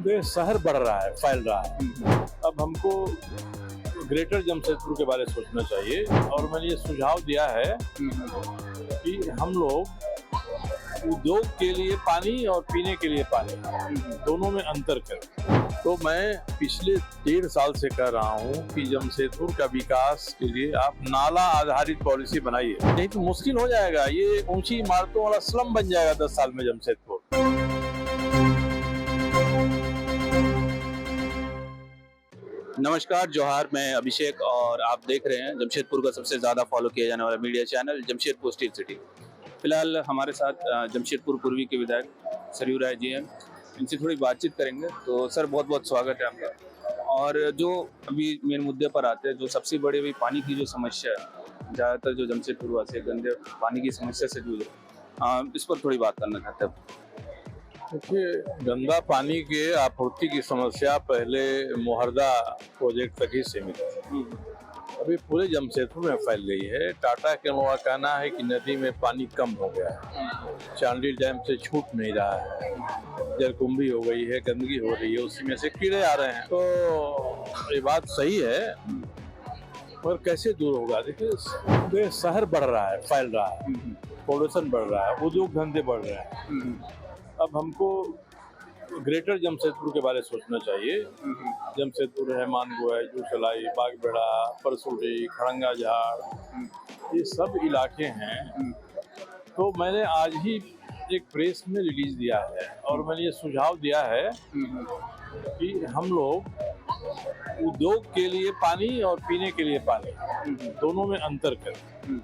शहर बढ़ रहा है, फैल रहा है। अब हमको ग्रेटर जमशेदपुर के बारे में सोचना चाहिए और मैंने ये सुझाव दिया है कि हम लोग उद्योग के लिए पानी और पीने के लिए पानी दोनों में अंतर करें। तो मैं पिछले 1.5 साल से कह रहा हूँ कि जमशेदपुर का विकास के लिए आप नाला आधारित पॉलिसी बनाइए, नहीं तो मुश्किल हो जाएगा। ये ऊंची इमारतों वाला स्लम बन जाएगा 10 साल में जमशेदपुर। नमस्कार, जोहार। मैं अभिषेक और आप देख रहे हैं जमशेदपुर का सबसे ज़्यादा फॉलो किया जाने वाला media channel Jamshedpur steel city. फिलहाल हमारे साथ जमशेदपुर पूर्वी के विधायक सरयू राय जी हैं। इनसे थोड़ी बातचीत करेंगे। तो सर, बहुत बहुत स्वागत है आपका। और जो अभी मेन मुद्दे पर आते हैं, जो सबसे बड़ी अभी पानी की जो समस्या है, ज़्यादातर जो जमशेदपुर वासी गंदे पानी की समस्या से जूझ रहे, इस पर थोड़ी बात करना चाहते हैं। देखिए, गंदा पानी के आपूर्ति की समस्या पहले मोहर्दा प्रोजेक्ट तक ही सीमित थी। अभी पूरे जमशेदपुर में फैल गई है। टाटा के का कहना है कि नदी में पानी कम हो गया है, चांडिल डैम से छूट नहीं रहा है, जलकुंभी हो गई है, गंदगी हो रही है, उसी में से कीड़े आ रहे हैं। तो ये बात सही है, पर कैसे दूर होगा? देखिए, शहर बढ़ रहा है, फैल रहा है, पॉल्यूशन बढ़ रहा है, उद्योग धंधे बढ़ रहे हैं। अब हमको ग्रेटर जमशेदपुर के बारे में सोचना चाहिए। जमशेदपुर है, मानगो है, जूसलाई, बागबेड़ा, परसुड़ी, खड़ंगा झाड़, ये सब इलाके हैं। तो मैंने आज ही एक प्रेस में रिलीज दिया है और मैंने ये सुझाव दिया है कि हम लोग उद्योग के लिए पानी और पीने के लिए पानी दोनों में अंतर करें।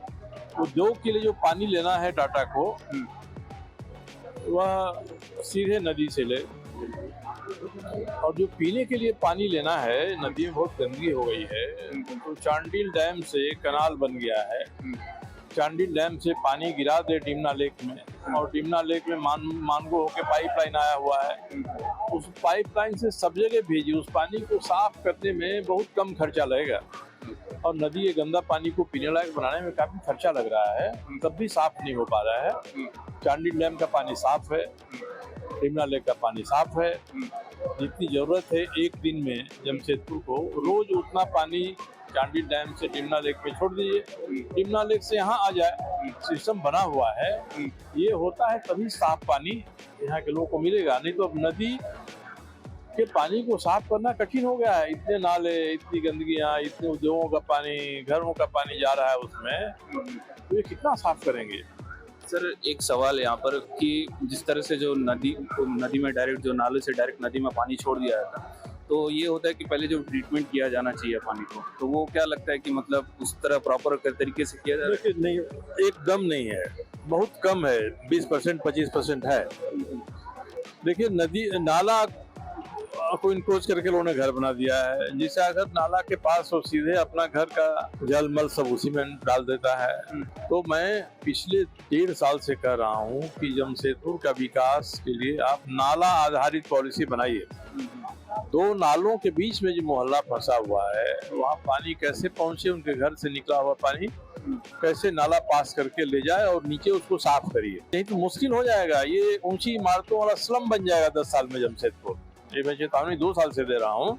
उद्योग के लिए जो पानी लेना है टाटा को, वह सीधे नदी से ले, और जो पीने के लिए पानी लेना है, नदी में बहुत गंदगी हो गई है, तो चांडिल डैम से कनाल बन गया है। चांडिल डैम से पानी गिरा दे डिमना लेक में, और डिमना लेक में मानगो होके पाइपलाइन आया हुआ है। उस पाइपलाइन से सब जगह भेजिए। उस पानी को साफ करने में बहुत कम खर्चा लगेगा, और नदी ये गंदा पानी को पीने लायक बनाने में काफी खर्चा लग रहा है, तब भी साफ नहीं हो पा रहा है। चांडिल डैम का पानी साफ है, डिमना लेक का पानी साफ है। जितनी जरूरत है एक दिन में जमशेदपुर को, रोज उतना पानी चांडिल डैम से डिमना लेक में छोड़ दीजिए, डिमना लेक से यहाँ आ जाए। सिस्टम बना हुआ है। ये होता है तभी साफ पानी यहाँ के लोगों को मिलेगा, नहीं तो अब नदी के पानी को साफ करना कठिन हो गया है। इतने नाले, इतनी गंदगियाँ, इतने उद्योगों का पानी, घरों का पानी जा रहा है उसमें, तो ये कितना साफ करेंगे? सर, एक सवाल है यहाँ पर कि जिस तरह से जो नदी में डायरेक्ट, जो नाले से डायरेक्ट नदी में पानी छोड़ दिया जाता है, तो ये होता है कि पहले जो ट्रीटमेंट किया जाना चाहिए पानी को, तो वो क्या लगता है कि मतलब उस तरह प्रॉपर तरीके से किया जाए? नहीं, एकदम नहीं है, बहुत कम है, 20% 25% है। देखिए, नदी नाला को इनक्रोच करके लोगों ने घर बना दिया है, जिससे अगर नाला के पास हो, सीधे अपना घर का जल मल सब उसी में डाल देता है। तो मैं पिछले 1.5 साल से कह रहा हूँ कि जमशेदपुर का विकास के लिए आप नाला आधारित पॉलिसी बनाइए। 2 नालों के बीच में जो मोहल्ला फंसा हुआ है, वहाँ पानी कैसे पहुँचे, उनके घर से निकला हुआ पानी कैसे नाला पास करके ले जाए और नीचे उसको साफ करिए, नहीं तो मुश्किल हो जाएगा। ये ऊंची इमारतों वाला स्लम बन जाएगा 10 साल में जमशेदपुर। ये मैं चेतावनी 2 साल से दे रहा हूँ।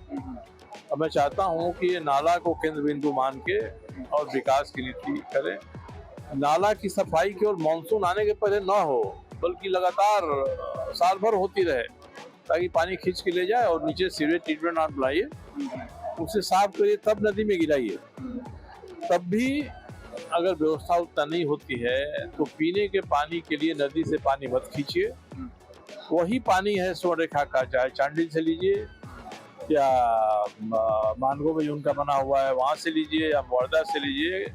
अब मैं चाहता हूँ कि ये नाला को केंद्र बिंदु मान के और विकास की नीति करें। नाला की सफाई केवल मानसून आने के पहले ना हो, बल्कि लगातार साल भर होती रहे, ताकि पानी खींच के ले जाए और नीचे सीवेज ट्रीटमेंट प्लांट बनाइए, उसे साफ करिए, तब नदी में गिराइए। तब भी अगर व्यवस्था उतना नहीं होती है, तो पीने के पानी के लिए नदी से पानी मत खींचिए। वही पानी है स्वर्णरेखा का, चाहे चांडिल से लीजिए या मानगो में उनका बना हुआ है वहां से लीजिए, या मोहर्दा से लीजिए,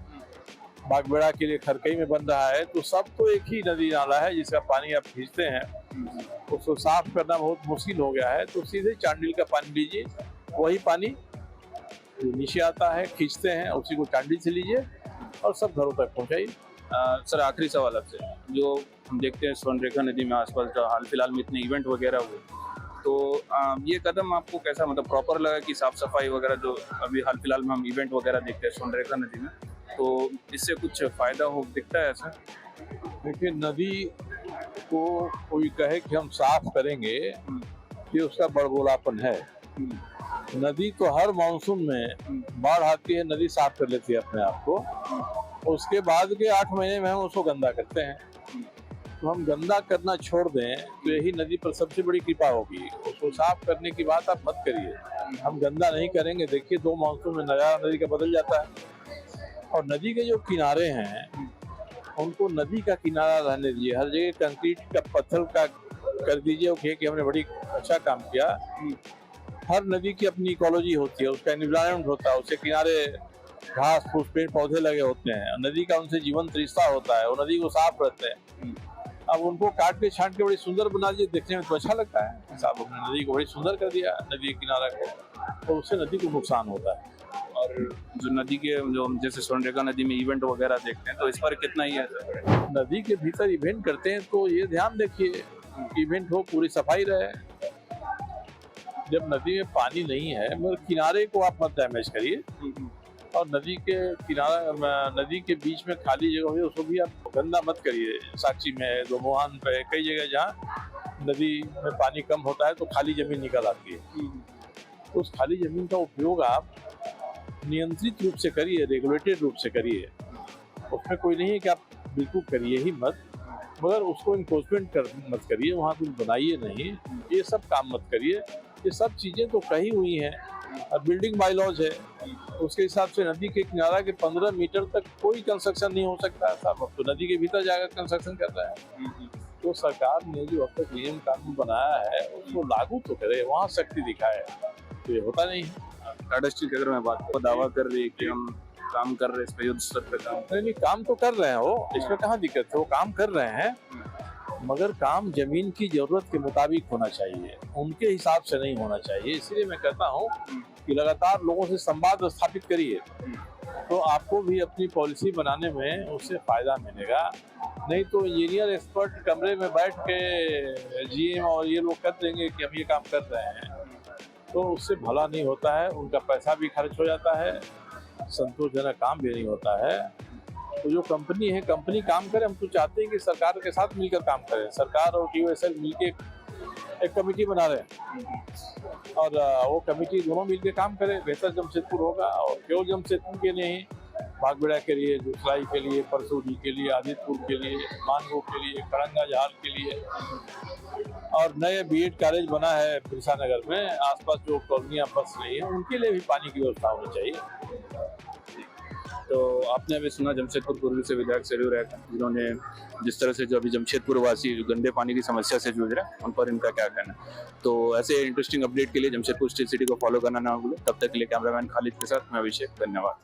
बागबेड़ा के लिए खरकई में बन रहा है, तो सब तो एक ही नदी नाला है जिसका पानी आप खींचते हैं। उसको साफ करना बहुत मुश्किल हो गया है, तो सीधे चांडिल का पानी लीजिए। वही पानी नीचे आता है, खींचते हैं, उसी को चांडिल से लीजिए और सब घरों तक पहुँचाइए। सर, आखिरी सवाल आपसे, जो हम देखते हैं स्वर्णरेखा नदी में आसपास जो हाल फिलहाल में इतने इवेंट वगैरह हुए, तो ये कदम आपको कैसा मतलब प्रॉपर लगा कि साफ सफाई वगैरह जो अभी हाल फिलहाल में हम इवेंट वगैरह देखते हैं स्वर्णरेखा नदी में, तो इससे कुछ फायदा हो दिखता है ऐसा? देखिए, नदी को कोई कहे कि हम साफ करेंगे, ये उसका बड़बोलापन है। नदी तो हर मानसून में बाढ़ आती है, नदी साफ कर लेती है अपने आप को, उसके बाद के 8 महीने में हम उसको गंदा करते हैं। तो हम गंदा करना छोड़ दें तो यही नदी पर सबसे बड़ी कृपा होगी। उसको साफ करने की बात आप मत करिए, हम गंदा नहीं करेंगे। देखिए 2 मानसून में नजारा नदी का बदल जाता है। और नदी के जो किनारे हैं उनको नदी का किनारा रहने दीजिए, हर जगह कंक्रीट का पत्थर का कर दीजिए। ओके कि हमने बड़ी अच्छा काम किया। हर नदी की अपनी इकोलॉजी होती है, उसका एनवायरनमेंट होता है, उसके किनारे घास फूस पेड़ पौधे लगे होते हैं, नदी का उनसे जीवंत रिश्ता होता है, वो नदी को साफ रखते हैं। अब उनको काट के छांट के बड़ी सुंदर बना दिए, देखने में तो अच्छा लगता है, साहब हमने नदी को बड़ी सुंदर कर दिया, नदी के किनारा को, तो उससे नदी को नुकसान होता है। और जो नदी के जो हम जैसे स्वर्णरेखा नदी में इवेंट वगैरह देखते हैं तो इस पर कितना ही असर है? नदी के भीतर इवेंट करते हैं तो ये ध्यान रखिए इवेंट हो, पूरी सफाई रहे। जब नदी में पानी नहीं है मगर किनारे को आप मत डैमेज करिए, और नदी के किनारा नदी के बीच में खाली जगह हो उसको भी आप गंदा मत करिए। साक्षी में, दोमोहान पे, कई जगह जहाँ नदी में पानी कम होता है तो खाली जमीन निकल आती है, तो उस खाली जमीन का उपयोग आप नियंत्रित रूप से करिए, रेगुलेटेड रूप से करिए। उसमें कोई नहीं है कि आप बिल्कुल करिए ही मत, मगर उसको इन्फोर्समेंट मत करिए, वहाँ कुछ बनाइए नहीं, ये सब काम मत करिए। ये सब चीज़ें तो कही हुई हैं, और बिल्डिंग बाय लॉज है, उसके हिसाब से नदी के किनारा के 15 मीटर तक कोई कंस्ट्रक्शन नहीं हो सकता है साहब। अब तो नदी के भीतर जाकर कंस्ट्रक्शन कर रहा है। तो सरकार ने जो अब तक नियम कानून बनाया है उसको लागू तो करे, वहाँ शक्ति दिखाए, तो ये होता नहीं है। टाटा स्टील की अगर मैं बात करूं, दावा कर रही है कि हम काम कर रहे हैं इस पे, युद्ध स्तर पे काम। नहीं, काम तो कर रहे हैं वो, इसमें कहाँ दिक्कत है, वो काम कर रहे हैं, मगर काम जमीन की जरूरत के मुताबिक होना चाहिए, उनके हिसाब से नहीं होना चाहिए। इसलिए मैं कहता हूँ कि लगातार लोगों से संवाद स्थापित करिए, तो आपको भी अपनी पॉलिसी बनाने में उससे फायदा मिलेगा। नहीं तो इंजीनियर एक्सपर्ट कमरे में बैठ के जीएम और ये लोग कर देंगे कि हम ये काम कर रहे हैं, तो उससे भला नहीं होता है, उनका पैसा भी खर्च हो जाता है, संतोषजनक काम भी नहीं होता है। तो जो कंपनी है, कंपनी काम करे, हम तो चाहते हैं कि सरकार के साथ मिलकर काम करें। सरकार और टीयूएसएल मिलके एक कमेटी बना रहे हैं, और वो कमेटी दोनों मिलकर काम करें, बेहतर जमशेदपुर होगा। और केवल जमशेदपुर के नहीं, बागबेड़ा के लिए, दूसराई के लिए, परसौनी के लिए, आदितपुर के लिए, मानगो के लिए, खड़ंगा जहाल के लिए, और नए बीएड कॉलेज बना है बिरसा नगर में, आसपास जो कॉलोनियाँ बस रही हैं उनके लिए भी पानी की व्यवस्था होनी चाहिए। तो आपने अभी सुना जमशेदपुर पूर्वी से विधायक सरयू राय, जिन्होंने जिस तरह से जो अभी जमशेदपुर वासी जो गंदे पानी की समस्या से जूझ रहे हैं उन पर इनका क्या कहना है। तो ऐसे इंटरेस्टिंग अपडेट के लिए जमशेदपुर स्टील सिटी को फॉलो करना ना भूलें। तब तक के लिए कैमरामैन खालिद के साथ मैं अभिषेक, धन्यवाद।